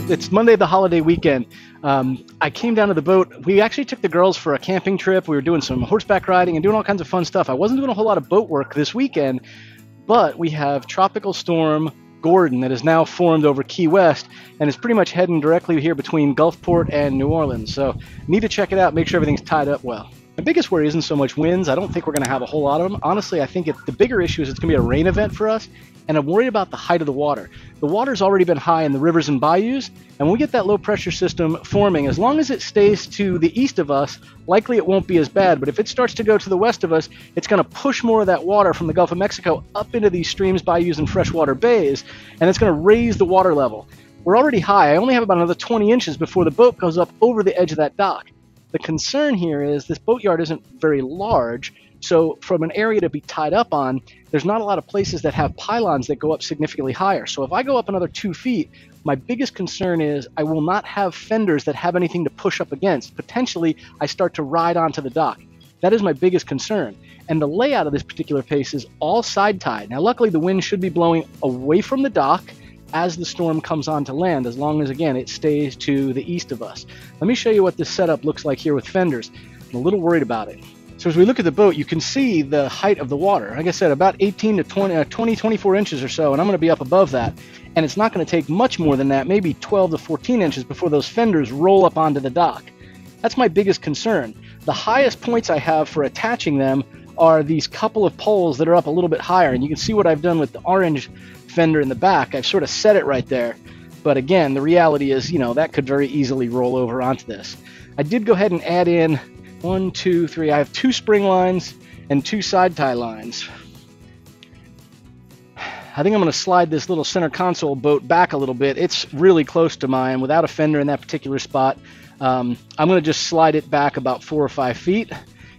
It's Monday, the holiday weekend. I came down to the boat. We actually took the girls for a camping trip. We were doing some horseback riding and doing all kinds of fun stuff. I wasn't doing a whole lot of boat work this weekend, but we have Tropical Storm Gordon that has now formed over Key West and is pretty much heading directly here between Gulfport and New Orleans. So need to check it out, make sure everything's tied up well. My biggest worry isn't so much winds. I don't think we're going to have a whole lot of them. Honestly, I think the bigger issue is it's going to be a rain event for us, and I'm worried about the height of the water. The water's already been high in the rivers and bayous, and when we get that low pressure system forming, as long as it stays to the east of us, likely it won't be as bad. But if it starts to go to the west of us, it's going to push more of that water from the Gulf of Mexico up into these streams, bayous, and freshwater bays, and it's going to raise the water level. We're already high. I only have about another 20 inches before the boat goes up over the edge of that dock. The concern here is this boatyard isn't very large, so from an area to be tied up on, there's not a lot of places that have pylons that go up significantly higher. So if I go up another 2 feet, my biggest concern is I will not have fenders that have anything to push up against. Potentially, I start to ride onto the dock. That is my biggest concern. And the layout of this particular piece is all side tied. Now, luckily, the wind should be blowing away from the dock as the storm comes onto land, as long as, again, it stays to the east of us. Let me show you what this setup looks like here with fenders. I'm a little worried about it. So as we look at the boat, you can see the height of the water. Like I said, about 18 to 24 inches or so, and I'm going to be up above that. And it's not going to take much more than that, maybe 12 to 14 inches before those fenders roll up onto the dock. That's my biggest concern. The highest points I have for attaching them are these couple of poles that are up a little bit higher. And you can see what I've done with the orange fender in the back. I've sort of set it right there. But again, the reality is, that could very easily roll over onto this. I did go ahead and add in 1, 2, 3. I have 2 spring lines and 2 side tie lines. I think I'm going to slide this little center console boat back a little bit. It's really close to mine without a fender in that particular spot. I'm going to just slide it back about 4 or 5 feet.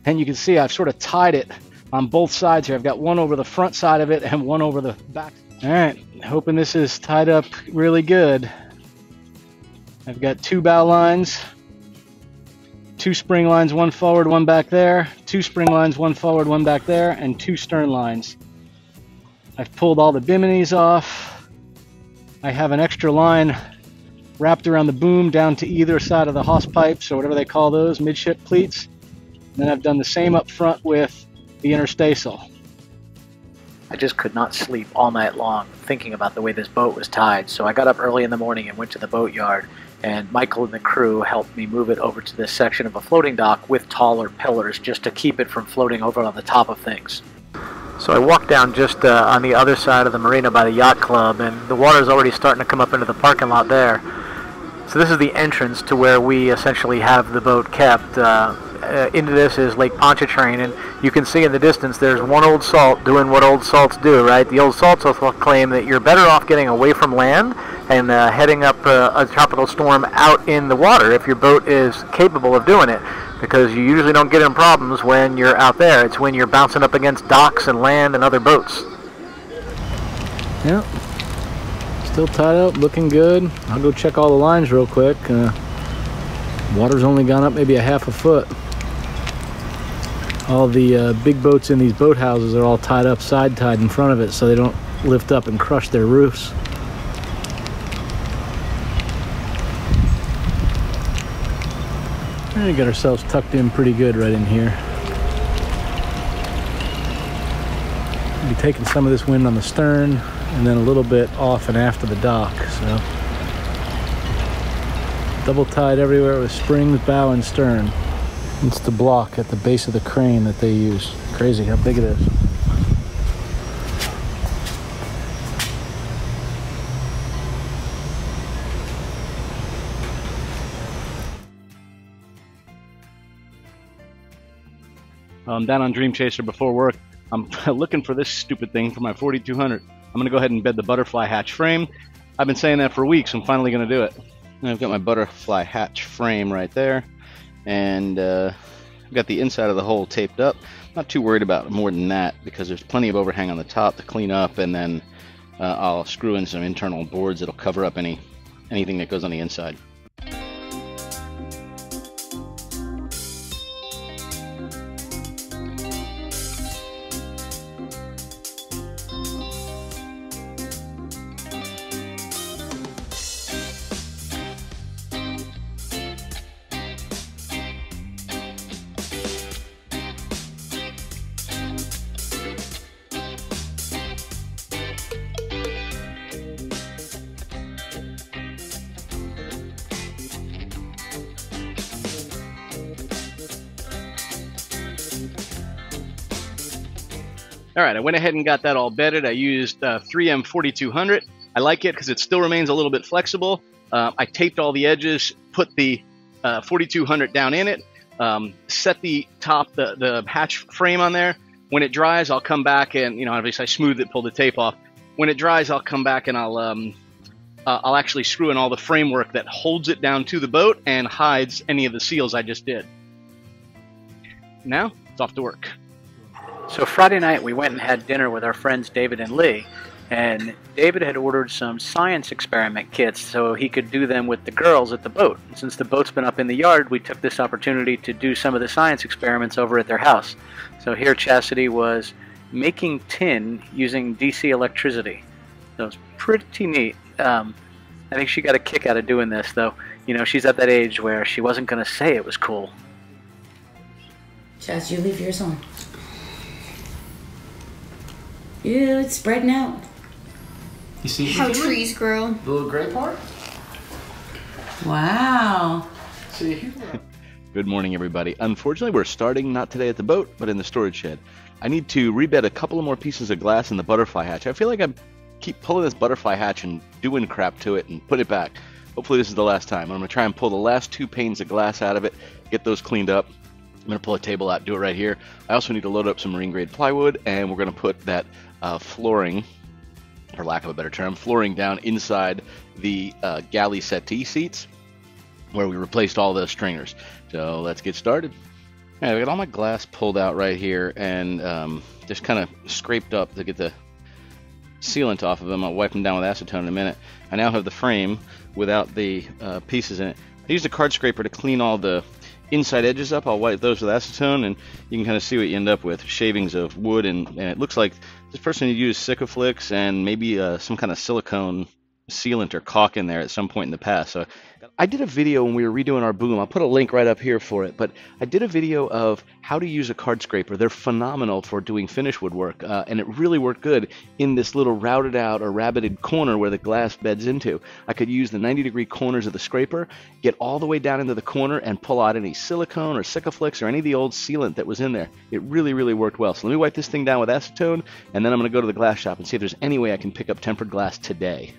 And you can see I've sort of tied it on both sides here. I've got one over the front side of it and one over the back. All right, hoping this is tied up really good. I've got 2 bow lines, 2 spring lines, 1 forward, 1 back there, 2 spring lines, 1 forward, 1 back there, and 2 stern lines. I've pulled all the biminis off. I have an extra line wrapped around the boom down to either side of the hawse pipes, or whatever they call those, midship pleats. And then I've done the same up front with the interstaysel. I just could not sleep all night long thinking about the way this boat was tied, so I got up early in the morning and went to the boatyard, and Michael and the crew helped me move it over to this section of a floating dock with taller pillars just to keep it from floating over on the top of things. So I walked down just on the other side of the marina by the yacht club, and the water's already starting to come up into the parking lot there. So this is the entrance to where we essentially have the boat kept. Into this is Lake Pontchartrain, and you can see in the distance there's one old salt doing what old salts do, right? The old salts will claim that you're better off getting away from land and heading up a tropical storm out in the water if your boat is capable of doing it, because you usually don't get in problems when you're out there. It's when you're bouncing up against docks and land and other boats. Yeah, still tied up, looking good. I'll go check all the lines real quick. Water's only gone up maybe a half a foot. All the big boats in these boathouses are all tied up, side tied in front of it, so they don't lift up and crush their roofs. And we got ourselves tucked in pretty good right in here. We'll be taking some of this wind on the stern and then a little bit off and after the dock. So double tied everywhere with springs, bow, and stern. It's the block at the base of the crane that they use. Crazy how big it is. I'm down on Dream Chaser before work. I'm looking for this stupid thing for my 4200. I'm going to go ahead and bed the butterfly hatch frame. I've been saying that for weeks. I'm finally going to do it. And I've got my butterfly hatch frame right there. And I've got the inside of the hole taped up. Not too worried about more than that because there's plenty of overhang on the top to clean up, and then I'll screw in some internal boards that'll cover up anything that goes on the inside. All right, I went ahead and got that all bedded. I used 3M 4200. I like it because it still remains a little bit flexible. I taped all the edges, put the 4200 down in it, set the top, the hatch frame on there. When it dries, I'll come back and, obviously I smooth it, pull the tape off. When it dries, I'll come back and I'll actually screw in all the framework that holds it down to the boat and hides any of the seals I just did. Now, it's off to work. So Friday night we went and had dinner with our friends David and Lee, and David had ordered some science experiment kits so he could do them with the girls at the boat. Since the boat's been up in the yard, we took this opportunity to do some of the science experiments over at their house. So here Chastity was making tin using DC electricity. So it's pretty neat. I think she got a kick out of doing this, though. She's at that age where she wasn't going to say it was cool. Chaz, you leave yours on. Ew, it's spreading out. You see how trees grow. The little gray part? Wow. See? Good morning, everybody. Unfortunately, we're starting not today at the boat, but in the storage shed. I need to rebed a couple of more pieces of glass in the butterfly hatch. I feel like I keep pulling this butterfly hatch and doing crap to it and put it back. Hopefully this is the last time. I'm going to try and pull the last 2 panes of glass out of it, get those cleaned up. I'm going to pull a table out, do it right here. I also need to load up some marine grade plywood, and we're going to put that flooring, for lack of a better term, flooring down inside the galley settee seats where we replaced all the stringers. So let's get started. All right, I got all my glass pulled out right here and just kind of scraped up to get the sealant off of them. I'll wipe them down with acetone in a minute. I now have the frame without the pieces in it. I used a card scraper to clean all the inside edges up. I'll wipe those with acetone, and you can kind of see what you end up with, shavings of wood, and it looks like this person had used Sikaflix and maybe some kind of silicone sealant or caulk in there at some point in the past. So I did a video when we were redoing our boom. I'll put a link right up here for it, but I did a video of how to use a card scraper. They're phenomenal for doing finish woodwork, and it really worked good in this little routed out or rabbited corner where the glass beds into. I could use the 90-degree corners of the scraper, get all the way down into the corner, and pull out any silicone or Sikaflix or any of the old sealant that was in there. It really, really worked well. So let me wipe this thing down with acetone, and then I'm going to go to the glass shop and see if there's any way I can pick up tempered glass today.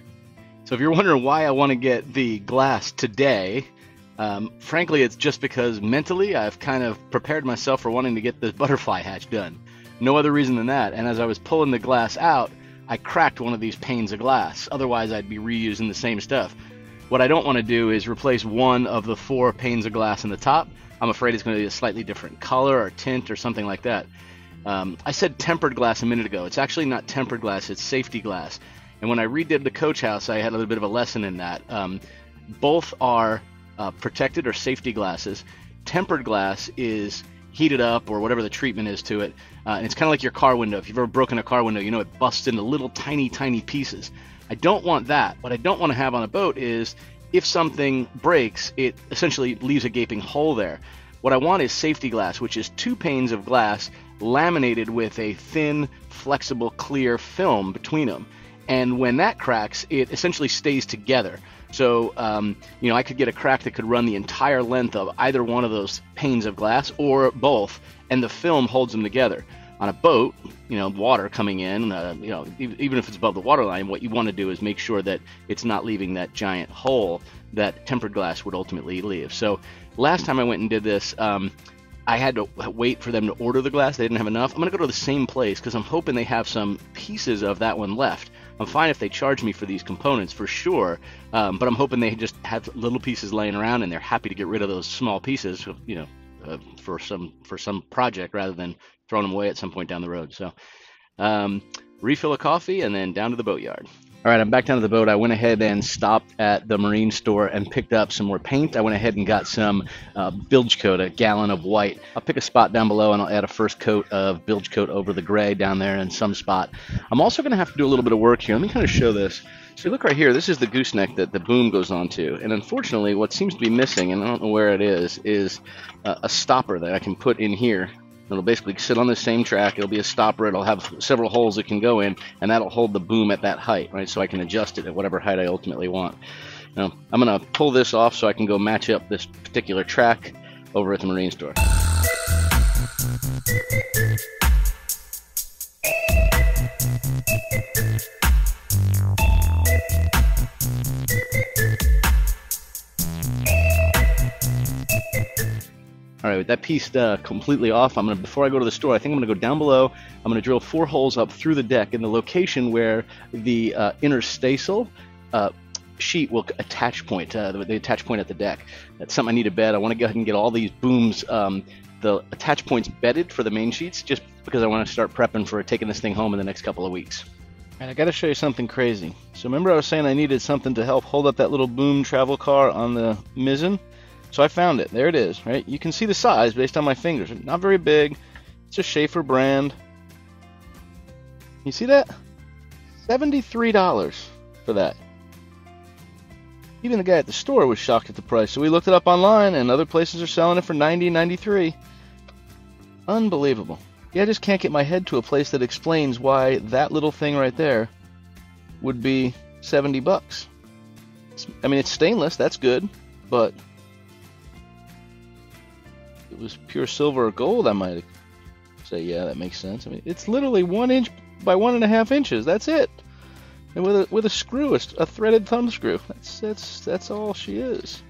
So if you're wondering why I want to get the glass today, frankly, it's just because mentally I've kind of prepared myself for wanting to get this butterfly hatch done. No other reason than that. And as I was pulling the glass out, I cracked one of these panes of glass. Otherwise, I'd be reusing the same stuff. What I don't want to do is replace one of the 4 panes of glass in the top. I'm afraid it's going to be a slightly different color or tint or something like that. I said tempered glass a minute ago. It's actually not tempered glass, it's safety glass. And when I redid the coach house, I had a little bit of a lesson in that. Both are protected or safety glasses. Tempered glass is heated up or whatever the treatment is to it. And it's kind of like your car window. If you've ever broken a car window, you know it busts into little tiny, tiny pieces. I don't want that. What I don't want to have on a boat is if something breaks, it essentially leaves a gaping hole there. What I want is safety glass, which is 2 panes of glass laminated with a thin, flexible, clear film between them. And when that cracks, it essentially stays together. So, I could get a crack that could run the entire length of either one of those panes of glass or both, and the film holds them together. On a boat, water coming in, even if it's above the waterline, what you want to do is make sure that it's not leaving that giant hole that tempered glass would ultimately leave. So last time I went and did this, I had to wait for them to order the glass. They didn't have enough. I'm going to go to the same place because I'm hoping they have some pieces of that one left. I'm fine if they charge me for these components for sure, but I'm hoping they just have little pieces laying around and they're happy to get rid of those small pieces, for some project rather than throwing them away at some point down the road. So refill a coffee and then down to the boatyard. All right, I'm back down to the boat. I went ahead and stopped at the marine store and picked up some more paint. I went ahead and got some bilge coat, a gallon of white. I'll pick a spot down below and I'll add a first coat of bilge coat over the gray down there in some spot. I'm also going to have to do a little bit of work here. Let me kind of show this. So look right here. This is the gooseneck that the boom goes onto. And unfortunately, what seems to be missing, and I don't know where it is a stopper that I can put in here. It'll basically sit on the same track. It'll be a stopper. It'll have several holes it can go in, and that'll hold the boom at that height, right? So I can adjust it at whatever height I ultimately want. Now, I'm going to pull this off so I can go match up this particular track over at the marine store. right, with that piece completely off, before I go to the store, I think I'm gonna go down below. I'm gonna drill 4 holes up through the deck in the location where the interstitial sheet will attach point, the attach point at the deck. That's something I need to bed. I want to go ahead and get all these booms, the attach points bedded for the main sheets, just because I want to start prepping for taking this thing home in the next couple of weeks. And I got to show you something crazy. So remember I was saying I needed something to help hold up that little boom travel car on the mizzen? So I found it. There it is, right? You can see the size based on my fingers. Not very big. It's a Schaeffer brand. You see that? $73 for that. Even the guy at the store was shocked at the price. So we looked it up online, and other places are selling it for $90, $93. Unbelievable. Yeah, I just can't get my head to a place that explains why that little thing right there would be 70 bucks. I mean, it's stainless, that's good, but if it was pure silver or gold, I might say, yeah, that makes sense. I mean, it's literally 1 inch by 1.5 inches. That's it. And with a screw, a threaded thumb screw. That's all she is.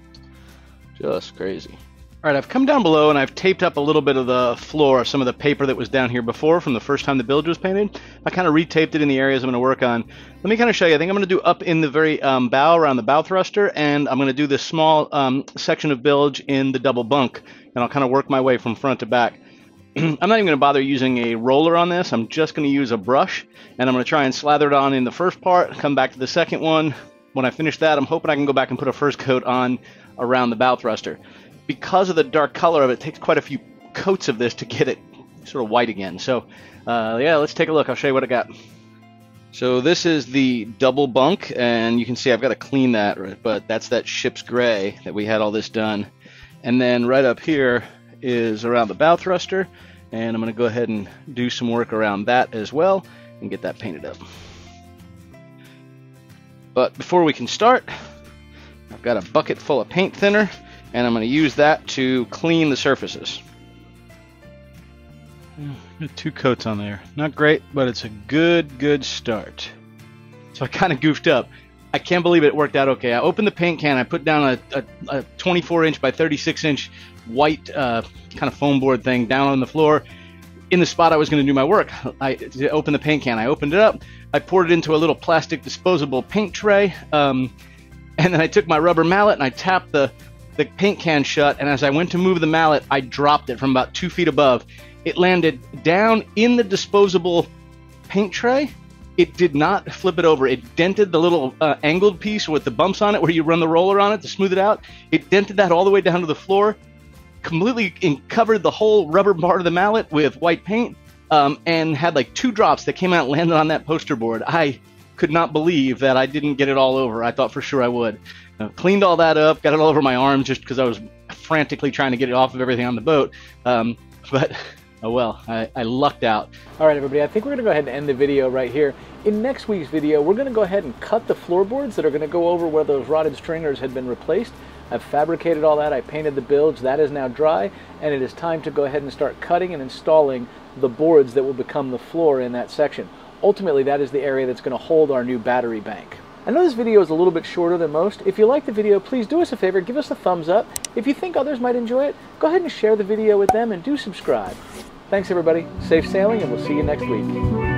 Just crazy. All right, I've come down below and I've taped up a little bit of the floor, some of the paper that was down here before from the first time the bilge was painted. I kind of retaped it in the areas I'm going to work on. Let me kind of show you. I think I'm going to do up in the very bow, around the bow thruster, and I'm going to do this small section of bilge in the double bunk, and I'll kind of work my way from front to back. I'm not even going to bother using a roller on this. I'm just going to use a brush, and I'm going to try and slather it on in the first part, come back to the second one. When I finish that, I'm hoping I can go back and put a first coat on around the bow thruster. Because of the dark color of it, it takes quite a few coats of this to get it sort of white again. So, yeah, let's take a look. I'll show you what I got. So this is the double bunk, and you can see I've got to clean that, but that's that ship's gray that we had all this done. And then right up here is around the bow thruster, and I'm going to go ahead and do some work around that as well and get that painted up. But before we can start, I've got a bucket full of paint thinner, and I'm going to use that to clean the surfaces. Got 2 coats on there. Not great, but it's a good start. So I kind of goofed up. I can't believe it worked out okay. I opened the paint can, I put down a 24 inch by 36 inch white kind of foam board thing down on the floor in the spot I was going to do my work. I opened the paint can, I opened it up, I poured it into a little plastic disposable paint tray, and then I took my rubber mallet and I tapped the paint can shut, and as I went to move the mallet, I dropped it from about 2 feet above. It landed down in the disposable paint tray. It did not flip it over. It dented the little angled piece with the bumps on it where you run the roller on it to smooth it out. It dented that all the way down to the floor, completely covered the whole rubber part of the mallet with white paint, and had like 2 drops that came out and landed on that poster board. I could not believe that I didn't get it all over. I thought for sure I would. Cleaned all that up, got it all over my arm just because I was frantically trying to get it off of everything on the boat. But, oh well, I lucked out. All right, everybody, I think we're going to go ahead and end the video right here. In next week's video, we're going to go ahead and cut the floorboards that are going to go over where those rotted stringers had been replaced. I've fabricated all that, I painted the bilge, that is now dry, and it is time to go ahead and start cutting and installing the boards that will become the floor in that section. Ultimately, that is the area that's going to hold our new battery bank. I know this video is a little bit shorter than most. If you like the video, please do us a favor, give us a thumbs up. If you think others might enjoy it, go ahead and share the video with them and do subscribe. Thanks everybody, safe sailing, and we'll see you next week.